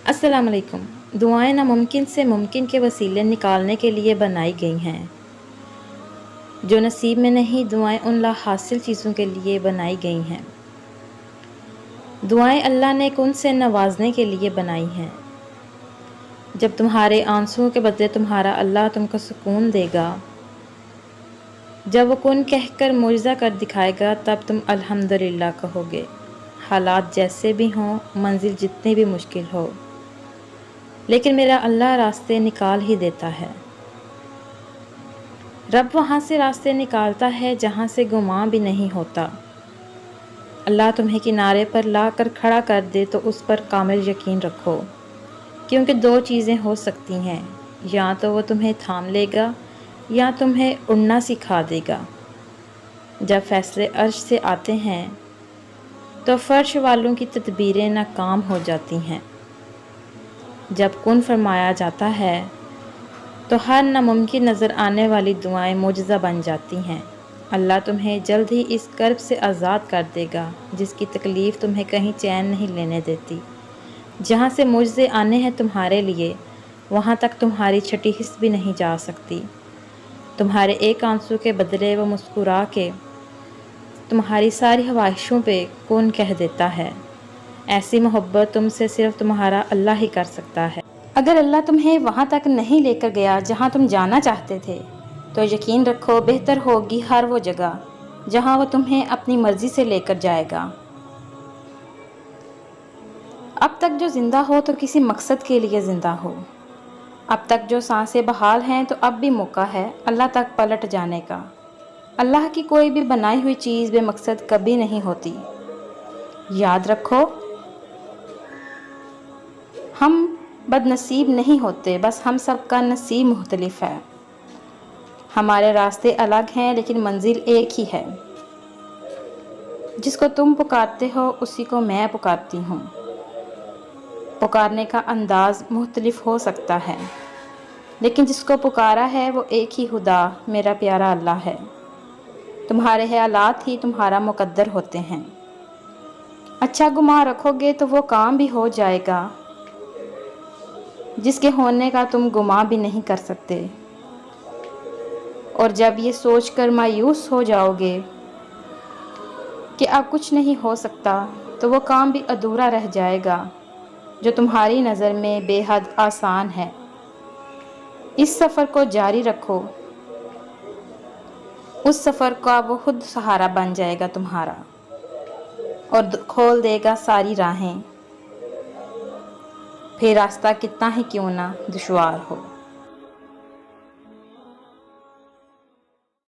अस्सलाम वालेकुम। दुआएं नामुमकिन से मुमकिन के वसीले निकालने के लिए बनाई गई हैं। जो नसीब में नहीं, दुआएं उन लाहासिल चीज़ों के लिए बनाई गई हैं। दुआएं अल्लाह ने कुन से नवाजने के लिए बनाई हैं। जब तुम्हारे आंसुओं के बदले तुम्हारा अल्लाह तुमको सुकून देगा, जब वो कुन कहकर मुआजिज़ा कर दिखाएगा, तब तुम अल्हम्दुलिल्लाह कहोगे। हालात जैसे भी हों, मंजिल जितनी भी मुश्किल हो, लेकिन मेरा अल्लाह रास्ते निकाल ही देता है। रब वहाँ से रास्ते निकालता है जहाँ से गुमां भी नहीं होता। अल्लाह तुम्हें किनारे पर ला कर खड़ा कर दे तो उस पर कामिल यकीन रखो, क्योंकि दो चीज़ें हो सकती हैं, या तो वो तुम्हें थाम लेगा या तुम्हें उड़ना सिखा देगा। जब फैसले अर्श से आते हैं तो फ़र्श वालों की तदबीरें नाकाम हो जाती हैं। जब कुन फरमाया जाता है तो हर नामुमकिन नज़र आने वाली दुआएं मुआजिज़ा बन जाती हैं। अल्लाह तुम्हें जल्द ही इस कर्ब से आज़ाद कर देगा जिसकी तकलीफ़ तुम्हें कहीं चैन नहीं लेने देती। जहाँ से मुआजिज़े आने हैं तुम्हारे लिए, वहाँ तक तुम्हारी छठी हिस्स भी नहीं जा सकती। तुम्हारे एक आंसू के बदले वो मुस्कुरा के तुम्हारी सारी ख्वाहिशों पे कौन कह देता है। ऐसी मोहब्बत तुमसे सिर्फ तुम्हारा अल्लाह ही कर सकता है। अगर अल्लाह तुम्हें वहाँ तक नहीं लेकर गया जहाँ तुम जाना चाहते थे, तो यकीन रखो बेहतर होगी हर वो जगह जहाँ वो तुम्हें अपनी मर्ज़ी से लेकर जाएगा। अब तक जो ज़िंदा हो तो किसी मकसद के लिए ज़िंदा हो। अब तक जो सांसें बहाल हैं तो अब भी मौका है अल्लाह तक पलट जाने का। अल्लाह की कोई भी बनाई हुई चीज़ बेमकसद कभी नहीं होती। याद रखो, हम बदनसीब नहीं होते, बस हम सब का नसीब मुख्तलिफ है। हमारे रास्ते अलग हैं लेकिन मंजिल एक ही है। जिसको तुम पुकारते हो उसी को मैं पुकारती हूँ। पुकारने का अंदाज मुख्तलिफ हो सकता है, लेकिन जिसको पुकारा है वो एक ही खुदा, मेरा प्यारा अल्लाह है। तुम्हारे हालात ही तुम्हारा मुकद्दर होते हैं। अच्छा गुमान रखोगे तो वो काम भी हो जाएगा जिसके होने का तुम गुमान भी नहीं कर सकते। और जब ये सोचकर मायूस हो जाओगे कि अब कुछ नहीं हो सकता, तो वो काम भी अधूरा रह जाएगा जो तुम्हारी नज़र में बेहद आसान है। इस सफ़र को जारी रखो, उस सफ़र का वो खुद सहारा बन जाएगा तुम्हारा और खोल देगा सारी राहें, फिर रास्ता कितना ही क्यों ना दुश्वार हो।